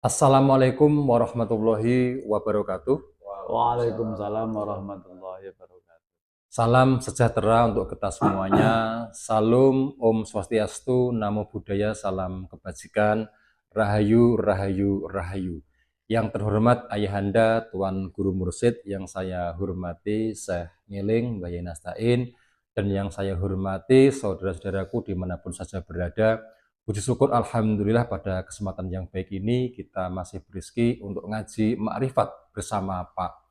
Assalamualaikum warahmatullahi wabarakatuh. Waalaikumsalam warahmatullahi wabarakatuh. Salam sejahtera untuk kita semuanya. Salam Om Swastiastu, Namo Buddhaya, salam kebajikan, Rahayu, Rahayu, Rahayu. Yang terhormat Ayahanda Tuan Guru Mursyid yang saya hormati Syekh Ngiling, Mbah Yai Nastain, dan yang saya hormati saudara-saudaraku dimanapun saja berada. Puji syukur Alhamdulillah pada kesempatan yang baik ini kita masih berizki untuk ngaji makrifat bersama Pak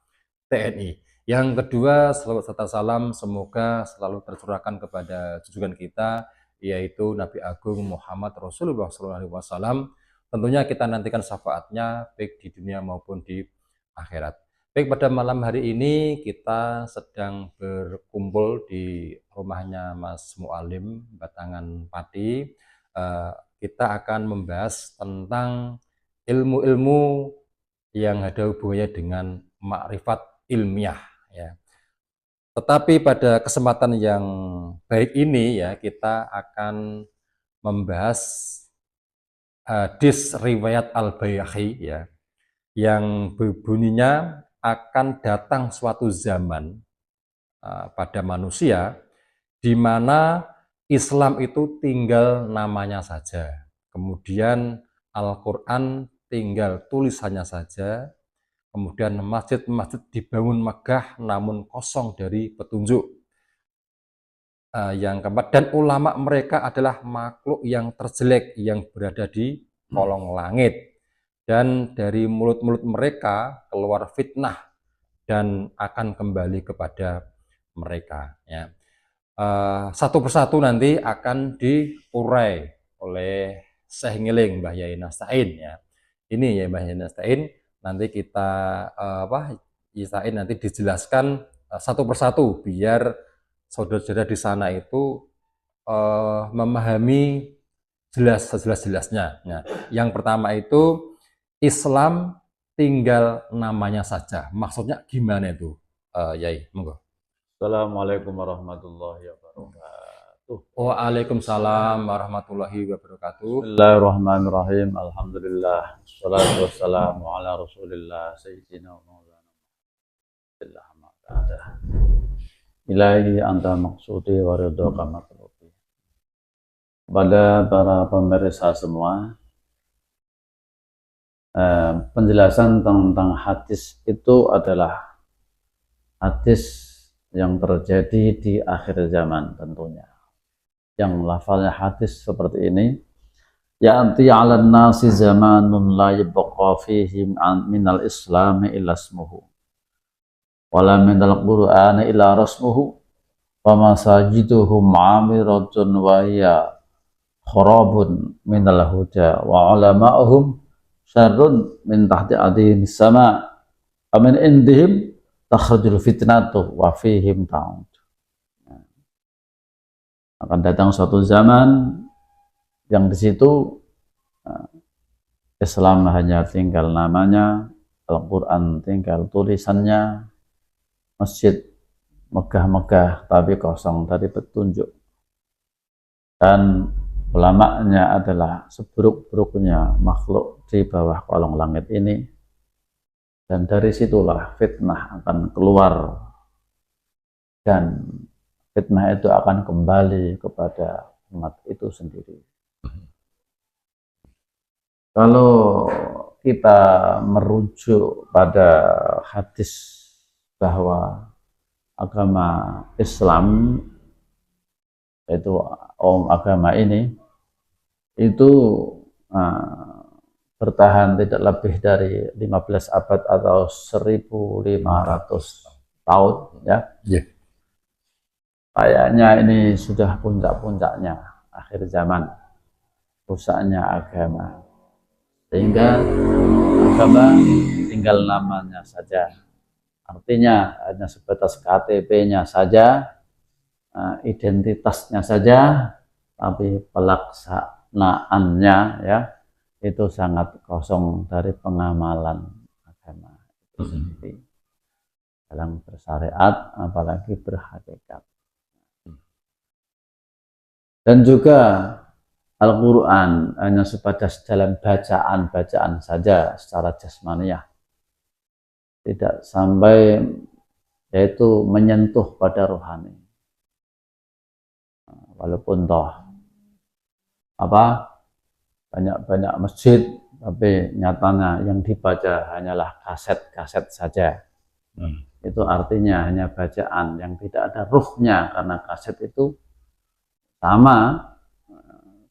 TNI. Yang kedua, salawat serta salam semoga selalu tercurahkan kepada junjungan kita, yaitu Nabi Agung Muhammad Rasulullah SAW. Tentunya kita nantikan syafaatnya baik di dunia maupun di akhirat. Baik, pada malam hari ini kita sedang berkumpul di rumahnya Mas Mualim Batangan Pati. Kita akan membahas tentang ilmu-ilmu yang ada hubungannya dengan makrifat ilmiah ya. Tetapi pada kesempatan yang baik ini ya kita akan membahas hadis riwayat Al-Baihaqi ya yang berbunyinya akan datang suatu zaman pada manusia di mana Islam itu tinggal namanya saja. Kemudian Al-Quran tinggal tulisannya saja. Kemudian masjid-masjid dibangun megah namun kosong dari petunjuk. Yang keempat, dan ulama mereka adalah makhluk yang terjelek yang berada di kolong langit. Dan dari mulut-mulut mereka keluar fitnah dan akan kembali kepada mereka. Ya. Satu persatu nanti akan diurai oleh Syekh Ngiling, Mbah Yai Nastain. Ya. Ini ya Mbah Yai Nastain. Nanti kita Isain nanti dijelaskan satu persatu biar saudara-saudara di sana itu memahami sejelas-jelasnya. Nah, yang pertama itu Islam tinggal namanya saja. Maksudnya gimana itu, Yai? Monggo. Assalamualaikum warahmatullahi wabarakatuh. Waalaikumsalam warahmatullahi wabarakatuh. Bismillahirrahmanirrahim. Alhamdulillah. Wassalatu wassalamu ala Rasulillah Sayyidina wa maulana Muhammadillah. Ilahi anta maksudi wa ridhoka matlubi. Pada para pemirsa semua, penjelasan tentang hadis itu adalah hadis yang terjadi di akhir zaman tentunya. Yang lafalnya hadis seperti ini, ya'ti 'alan nasi zamanun la yabqa fihi minal islami illa ismuhu wala minal qur'ani illa rasmuhu wa masajiduhum 'amiratun wa hiya kharabun minal huda wa ulama'uhum syarrun min tahti adhim sama amin indihim takhrujul fitnatu wa fihim ta'ud. Akan datang suatu zaman yang di situ Islam hanya tinggal namanya, Al-Quran tinggal tulisannya, masjid megah-megah tapi kosong dari petunjuk, dan ulamanya adalah seburuk-buruknya makhluk di bawah kolong langit ini. Dan dari situlah fitnah akan keluar, dan fitnah itu akan kembali kepada umat itu sendiri. Kalau kita merujuk pada hadis bahwa agama Islam, yaitu agama ini, itu bertahan tidak lebih dari 15 abad atau 1500 tahun ya. Yeah. Kayaknya ini sudah puncak-puncaknya akhir zaman rusaknya agama, sehingga agama tinggal namanya saja, artinya hanya sebatas KTP-nya saja, identitasnya saja, tapi pelaksanaannya ya itu sangat kosong dari pengamalan agama itu sendiri dalam bersyariat apalagi berhakikat. Dan juga Al-Quran hanya sebatas dalam bacaan-bacaan saja secara jasmaniah, tidak sampai yaitu menyentuh pada rohani. Walaupun toh banyak-banyak masjid, tapi nyatanya yang dibaca hanyalah kaset-kaset saja. Itu artinya hanya bacaan yang tidak ada ruhnya, karena kaset itu sama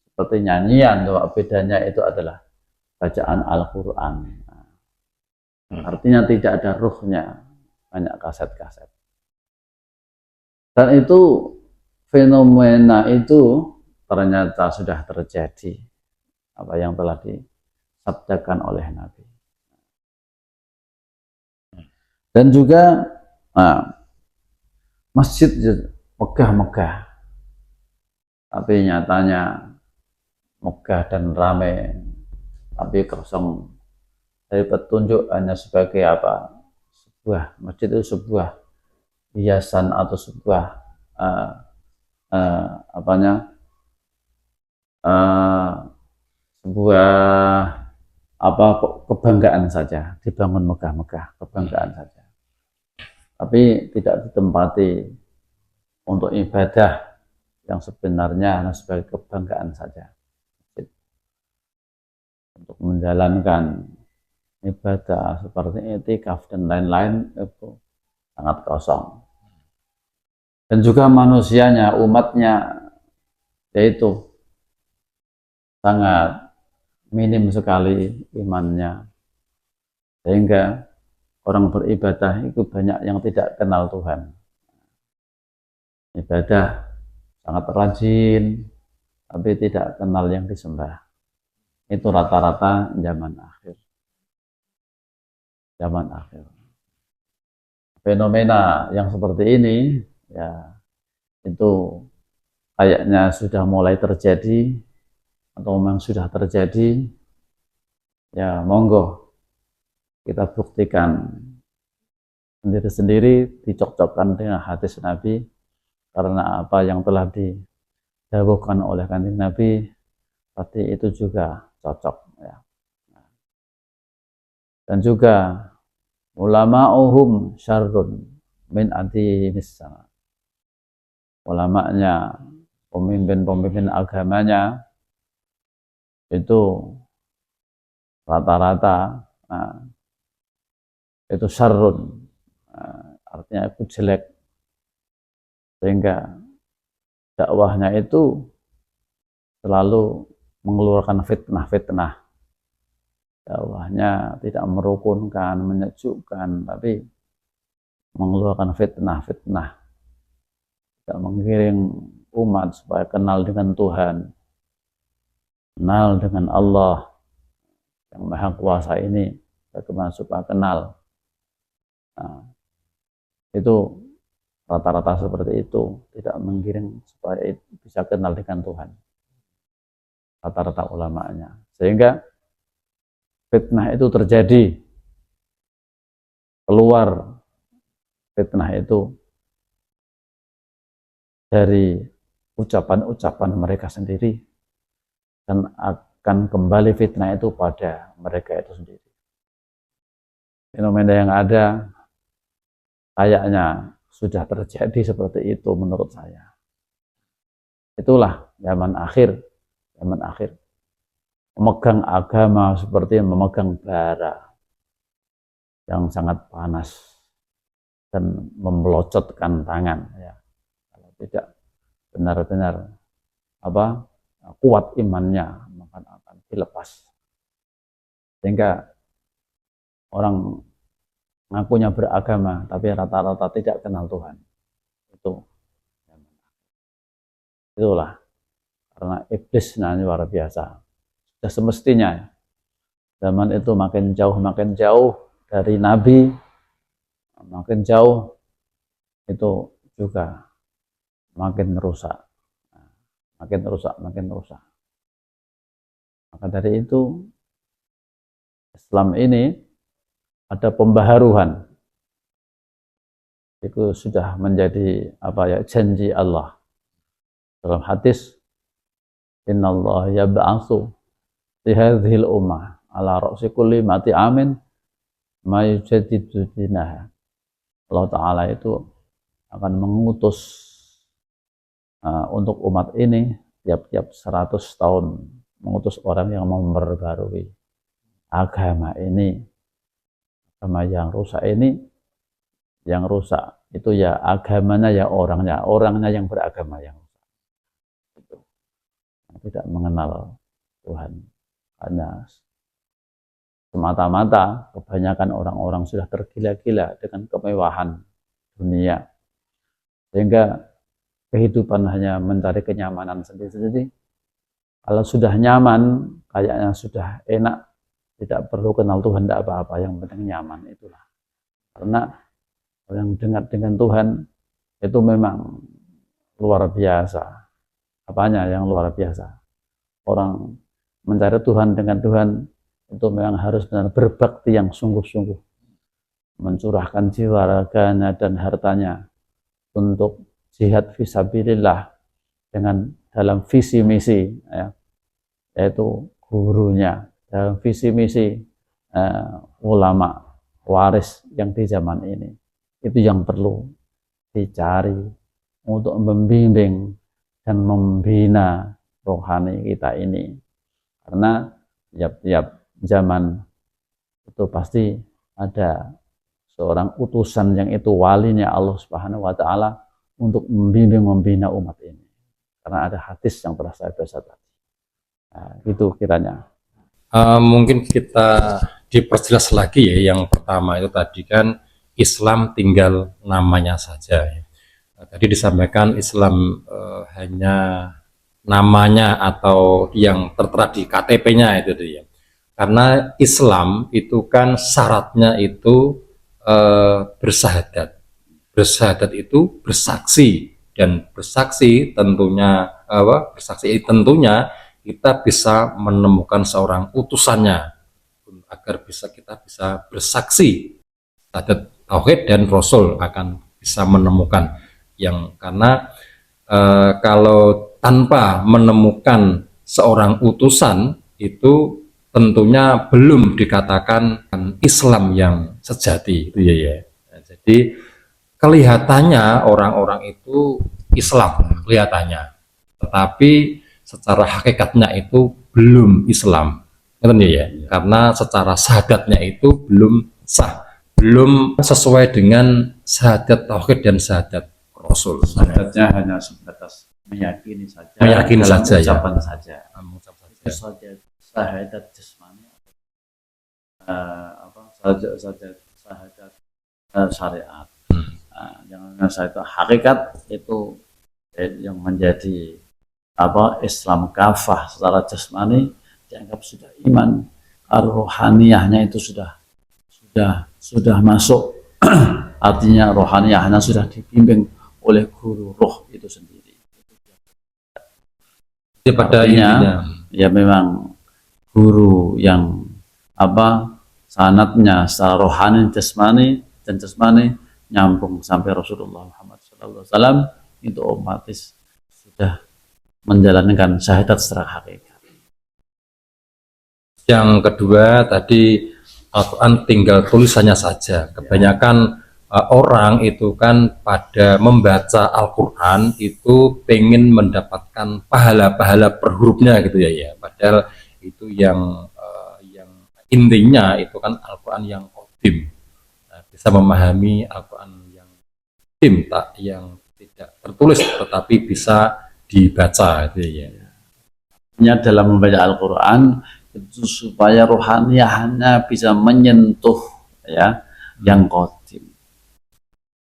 seperti nyanyian, bedanya itu adalah bacaan Al-Quran. Artinya tidak ada ruhnya, banyak kaset-kaset. Dan itu fenomena itu ternyata sudah terjadi, apa yang telah disabdakan oleh Nabi. Dan juga masjid megah-megah, tapi nyatanya megah dan ramai, tapi kosong dari petunjuk, hanya sebagai apa, sebuah masjid itu sebuah hiasan atau sebuah sebuah kebanggaan saja, dibangun megah-megah, kebanggaan saja, tapi tidak ditempati untuk ibadah yang sebenarnya hanya sebagai kebanggaan saja, untuk menjalankan ibadah seperti i'tikaf dan lain-lain itu sangat kosong. Dan juga manusianya, umatnya, yaitu sangat minim sekali imannya, sehingga orang beribadah itu banyak yang tidak kenal Tuhan. Ibadah sangat rajin, tapi tidak kenal yang disembah. Itu rata-rata zaman akhir. Zaman akhir. Fenomena yang seperti ini, ya, itu kayaknya sudah mulai terjadi, atau memang sudah terjadi. Ya, monggo kita buktikan sendiri-sendiri, dicocokkan dengan hadis Nabi, karena apa yang telah didhawuhkan oleh kanjeng Nabi, pasti itu juga cocok, ya. Dan juga ulama'uhum syarrun min adimis sama. Ulamanya, pemimpin-pemimpin agamanya itu rata-rata itu syarrun, artinya itu jelek, sehingga dakwahnya itu selalu mengeluarkan fitnah-fitnah. Dakwahnya tidak merukunkan, menyejukkan, tapi mengeluarkan fitnah-fitnah, tidak mengiring umat supaya kenal dengan Tuhan, kenal dengan Allah yang Maha Kuasa ini, bagaimana supaya kenal. Nah, itu rata-rata seperti itu, tidak mengiring supaya bisa kenal dengan Tuhan, rata-rata ulamanya. Sehingga fitnah itu terjadi, keluar fitnah itu dari ucapan-ucapan mereka sendiri, dan akan kembali fitnah itu pada mereka itu sendiri. Fenomena yang ada kayaknya sudah terjadi seperti itu menurut saya. Itulah zaman akhir. Zaman akhir. Memegang agama seperti memegang bara yang sangat panas dan memelocotkan tangan, ya. Kalau tidak benar-benar kuat imannya, maka akan dilepas. Sehingga orang ngakunya beragama tapi rata-rata tidak kenal Tuhan. Itulah karena iblis luar biasa. Sudah semestinya zaman itu makin jauh dari Nabi, makin jauh itu juga makin rusak, makin rusak. Maka dari itu Islam ini ada pembaharuan. Itu sudah menjadi janji Allah dalam hadis, innallaha yab'atsu fi hadhil ummah ala ra'si kulli mati amin ma yujaddidu dinaha. Allah Ta'ala itu akan mengutus untuk umat ini tiap-tiap 100 tahun mengutus orang yang memperbarui agama ini. Agama yang rusak ini, yang rusak itu ya agamanya ya orangnya yang beragama yang rusak. Itu. Tidak mengenal Tuhan. Hanya semata-mata kebanyakan orang-orang sudah tergila-gila dengan kemewahan dunia. Sehingga kehidupan hanya mencari kenyamanan sendiri-sendiri. Kalau sudah nyaman, kayaknya sudah enak, tidak perlu kenal Tuhan, tidak apa-apa, yang penting nyaman, itulah. Karena yang dekat dengan Tuhan itu memang luar biasa. Apanya yang luar biasa? Orang mencari Tuhan dengan Tuhan itu memang harus benar berbakti yang sungguh-sungguh, mencurahkan jiwa, raganya, dan hartanya untuk jihad fisabilillah dengan dalam visi misi, ya, yaitu gurunya, dalam visi misi ulama waris yang di zaman ini. Itu yang perlu dicari untuk membimbing dan membina rohani kita ini. Karena tiap-tiap zaman itu pasti ada seorang utusan yang itu walinya Allah Subhanahu wa Ta'ala untuk membimbing membina umat ini. Karena ada hadis yang telah saya baca tadi. Nah, itu kiranya. Mungkin kita diperjelas lagi ya. Yang pertama itu tadi kan Islam tinggal namanya saja. Tadi disampaikan Islam hanya namanya atau yang tertera di KTP-nya itu dia. Karena Islam itu kan syaratnya itu bersahadat. Bersahadat itu bersaksi, dan bersaksi tentunya bersaksi tentunya kita bisa menemukan seorang utusannya agar kita bisa bersaksi syahadat tauhid dan rasul akan bisa menemukan yang karena kalau tanpa menemukan seorang utusan itu tentunya belum dikatakan Islam yang sejati itu ya. Jadi kelihatannya orang-orang itu Islam kelihatannya, tetapi secara hakikatnya itu belum Islam, ya. Karena secara syahadatnya itu belum sah, belum sesuai dengan syahadat tauhid dan syahadat rasul. Syahadatnya hanya sebatas meyakini saja, ucapan saja. Itu saja syahadat jasmani, syahadat syariat. Yang syahadat hakikat itu yang menjadi Islam kafah secara jasmani dianggap sudah iman, rohaniyahnya itu sudah masuk. Artinya rohaniyahnya sudah dibimbing oleh guru roh itu sendiri. Artinya ya memang guru yang sanadnya secara rohani dan jasmani nyambung sampai Rasulullah Muhammad SAW, itu otomatis sudah menjalankan syahadat secara hakikat. Yang kedua tadi Al-Quran tinggal tulisannya saja. Kebanyakan orang itu kan pada membaca Al-Quran itu pengen mendapatkan pahala-pahala per hurufnya gitu ya. Padahal itu yang intinya itu kan Al-Quran yang qadim. Bisa memahami Al-Quran yang qadim, yang tidak tertulis tetapi bisa dibaca gitu ya. Dalam membaca Al-Quran itu supaya rohaniyahnya bisa menyentuh yang qadim.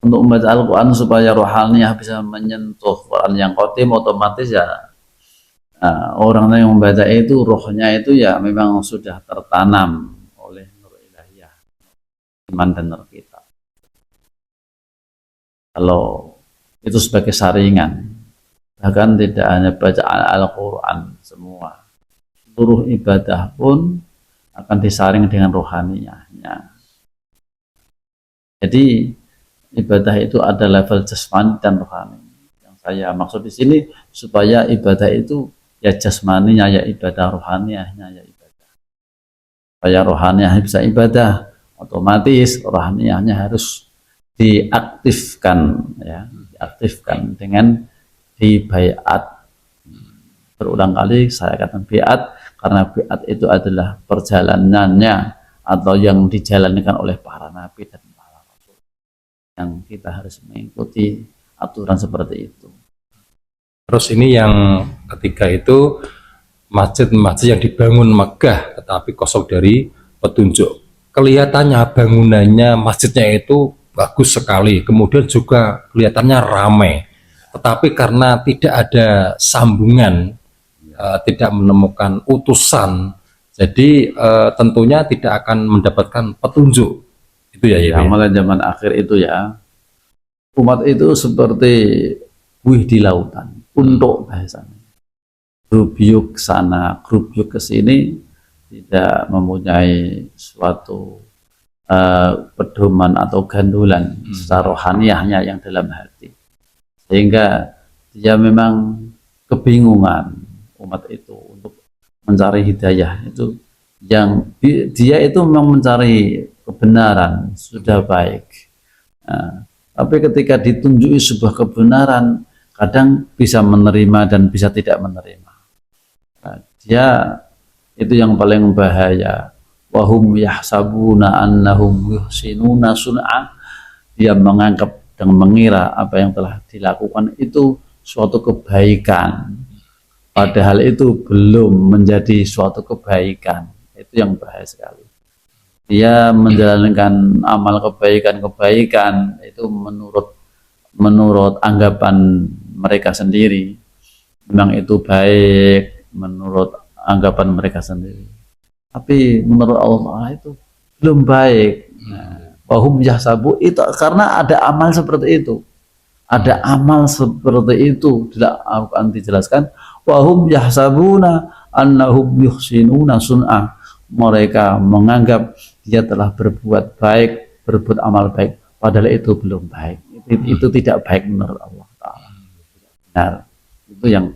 Untuk membaca Al-Quran supaya rohaniyah bisa menyentuh Quran yang qadim, otomatis orang yang membaca itu rohnya itu memang sudah tertanam oleh nur ilahiyah, iman dan nur kita. Kalau itu sebagai saringan, bahkan tidak hanya baca Al-Quran semua, seluruh ibadah pun akan disaring dengan rohaniyahnya. Jadi ibadah itu ada level jasmani dan rohani. Yang saya maksud di sini supaya ibadah itu ya jasmaninya ya ibadah, rohaniahnya ya ibadah. Supaya rohaniah bisa ibadah, otomatis rohaniahnya harus diaktifkan, ya, diaktifkan dengan dibaiat. Berulang kali saya katakan baiat, karena baiat itu adalah perjalanannya atau yang dijalankan oleh para nabi dan para rasul, yang kita harus mengikuti aturan seperti itu. Terus ini yang ketiga itu masjid-masjid yang dibangun megah tetapi kosong dari petunjuk. Kelihatannya bangunannya masjidnya itu bagus sekali, kemudian juga kelihatannya ramai, tetapi karena tidak ada sambungan, tidak menemukan utusan, jadi tentunya tidak akan mendapatkan petunjuk. Itu ya, ya. Mulai zaman akhir itu ya, umat itu seperti buih di lautan, untuk bahasanya. Grup yuk sana, grup yuk ke sini, tidak mempunyai suatu pedoman atau gandulan secara rohaniahnya yang dalam hati, sehingga dia memang kebingungan umat itu untuk mencari hidayah. Itu yang dia itu memang mencari kebenaran sudah baik, tapi ketika ditunjuki sebuah kebenaran kadang bisa menerima dan bisa tidak menerima. Dia itu yang paling bahaya. Wahum yahsabuna annahum yuhsinuna sun'a. Dia menganggap dan mengira apa yang telah dilakukan itu suatu kebaikan, padahal itu belum menjadi suatu kebaikan. Itu yang bahaya sekali. Dia menjalankan amal kebaikan-kebaikan itu menurut anggapan mereka sendiri, memang itu baik menurut anggapan mereka sendiri, tapi menurut Allah itu belum baik. Wahum yahsabu itu karena ada amal seperti itu, ada amal seperti itu tidak akan dijelaskan. Wahum yahsabuna annahum yuhsinuna sun'a. Mereka menganggap dia telah berbuat baik, berbuat amal baik, padahal itu belum baik. Itu tidak baik menurut Allah Ta'ala. Nah, itu yang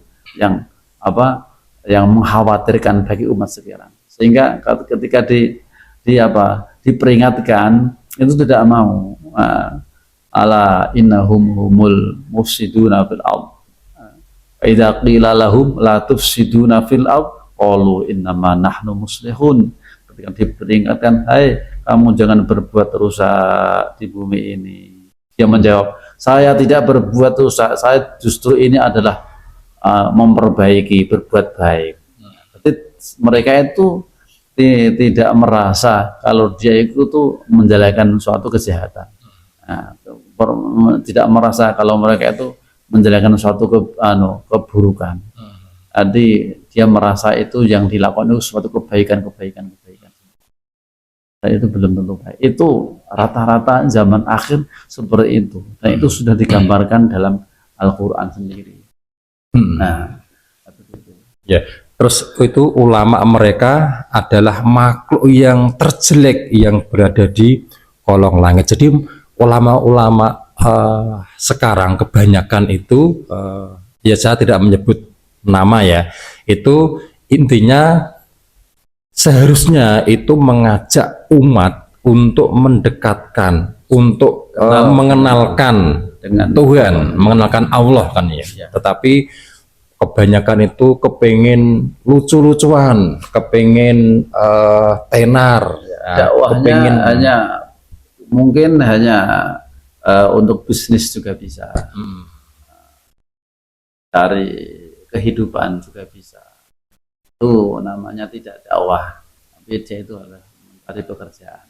mengkhawatirkan bagi umat sekarang, sehingga ketika diperingatkan itu tidak mau. Ala innahum humul mufsiduna fil ard, idza qila lahum la tufsiduna fil ard qalu innama nahnu muslihun. Ketika diperingatkan, hai kamu jangan berbuat rusak di bumi ini, dia menjawab, saya tidak berbuat rusak, saya justru ini adalah memperbaiki, berbuat baik. Jadi mereka itu tidak merasa kalau dia itu tuh menjalankan suatu kejahatan. Tidak merasa kalau mereka itu menjalankan suatu keburukan. Jadi dia merasa itu yang dilakukan itu suatu kebaikan. Dan itu belum tentu baik. Itu rata-rata zaman akhir seperti itu. Dan itu sudah digambarkan dalam Al-Quran sendiri. Nah, ya. Terus itu ulama mereka adalah makhluk yang terjelek yang berada di kolong langit. Jadi ulama-ulama sekarang kebanyakan itu, ya saya tidak menyebut nama ya, itu intinya seharusnya itu mengajak umat untuk mendekatkan, untuk mengenalkan dengan Tuhan, mengenalkan Allah kan ya. Tetapi kebanyakan itu kepingin lucu-lucuan, kepingin tenar, kepingin mungkin hanya untuk bisnis juga bisa, cari kehidupan juga bisa. Itu namanya tidak dakwah, tapi dia itu adalah mencari pekerjaan.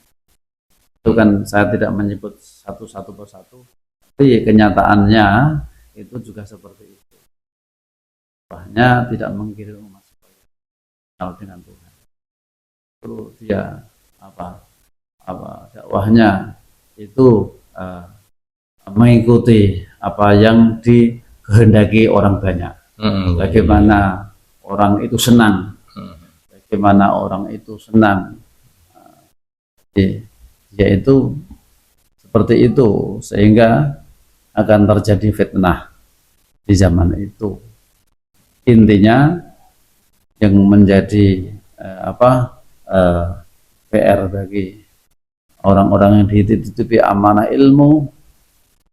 Itu kan saya tidak menyebut satu-satu persatu, tapi kenyataannya itu juga seperti itu. Dakwahnya tidak mengirim umat supaya kenal dengan Tuhan. Itu dia dakwahnya itu mengikuti apa yang dikehendaki orang banyak. Bagaimana orang itu senang, bagaimana orang itu senang, yaitu seperti itu, sehingga akan terjadi fitnah di zaman itu. Intinya yang menjadi PR bagi orang-orang yang dititipi amanah ilmu,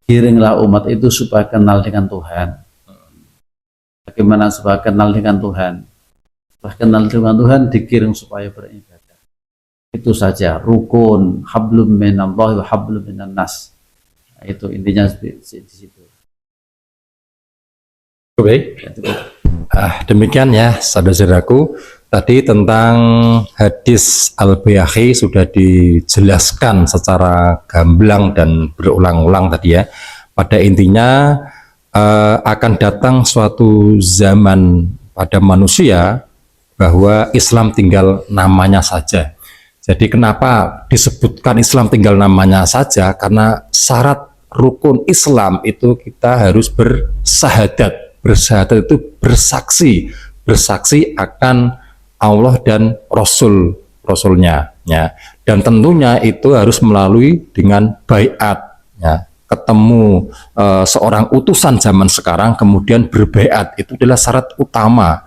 giringlah umat itu supaya kenal dengan Tuhan. Bagaimana supaya kenal dengan Tuhan? Supaya kenal dengan Tuhan, digiring supaya beribadah. Itu saja, rukun, hablum minallahi wa hablum minan nas. Itu intinya di situ. Baik. Demikian ya saudara-saudaraku, tadi tentang hadis Al-Baihaqi sudah dijelaskan secara gamblang dan berulang-ulang tadi ya. Pada intinya akan datang suatu zaman pada manusia bahwa Islam tinggal namanya saja. Jadi kenapa disebutkan Islam tinggal namanya saja? Karena syarat rukun Islam itu kita harus bersahadat. Bersahadat itu bersaksi akan Allah dan Rasulnya ya. Dan tentunya itu harus melalui dengan baiat ya. Ketemu seorang utusan zaman sekarang kemudian berbaiat, itu adalah syarat utama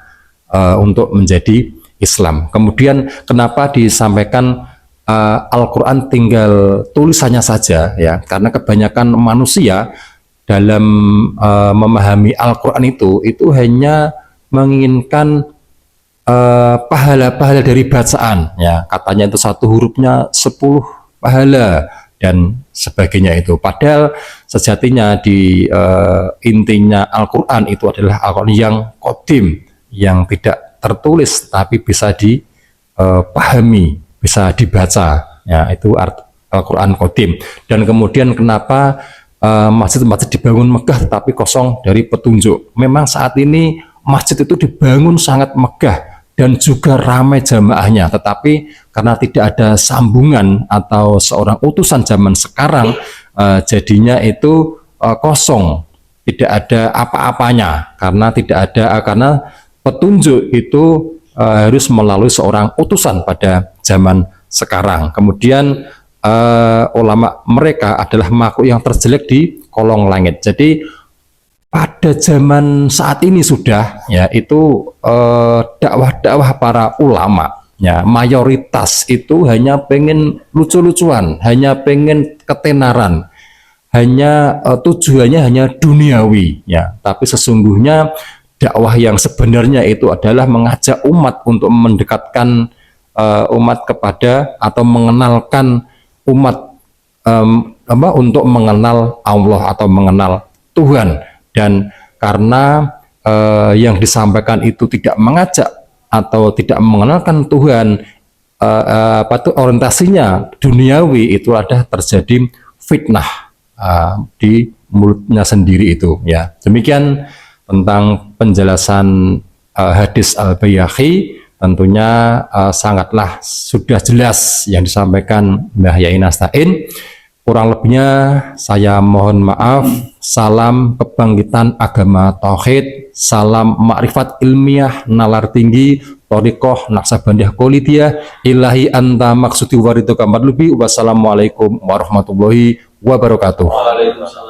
untuk menjadi Islam. Kemudian kenapa disampaikan Al-Quran tinggal tulisannya saja ya, karena kebanyakan manusia dalam memahami Al-Quran itu hanya menginginkan pahala-pahala dari bacaan ya, katanya itu satu hurufnya 10 pahala dan sebagainya itu. Padahal sejatinya di intinya Al-Quran itu adalah Al-Quran yang qadim, yang tidak tertulis tapi bisa dipahami, bisa dibaca ya, itu Al-Quran qadim. Dan kemudian kenapa masjid-masjid dibangun megah tetapi kosong dari petunjuk? Memang saat ini masjid itu dibangun sangat megah dan juga ramai jamaahnya, tetapi karena tidak ada sambungan atau seorang utusan zaman sekarang, jadinya itu kosong, tidak ada apa-apanya, karena petunjuk itu harus melalui seorang utusan pada zaman sekarang. Kemudian ulama mereka adalah makhluk yang terjelek di kolong langit. Jadi pada zaman saat ini sudah ya, itu dakwah-dakwah para ulama ya, mayoritas itu hanya pengen lucu-lucuan, hanya pengen ketenaran, hanya tujuannya hanya duniawi ya. Tapi sesungguhnya dakwah yang sebenarnya itu adalah mengajak umat untuk mendekatkan umat kepada atau mengenalkan umat untuk mengenal Allah atau mengenal Tuhan. Dan karena yang disampaikan itu tidak mengajak atau tidak mengenalkan Tuhan, orientasinya duniawi, itu ada terjadi fitnah di mulutnya sendiri itu ya. Demikian tentang penjelasan hadis Al-Baihaqi. Tentunya sangatlah sudah jelas yang disampaikan Mbah Yai Nasta'in. Kurang lebihnya saya mohon maaf. Salam kebangkitan agama tauhid, salam makrifat ilmiah nalar tinggi, thariqah Naqsabandiyah Qaulidiyah, ilahi anta maksudi waridho kamat lubi. Wassalamualaikum warahmatullahi wabarakatuh. Waalaikumsalam.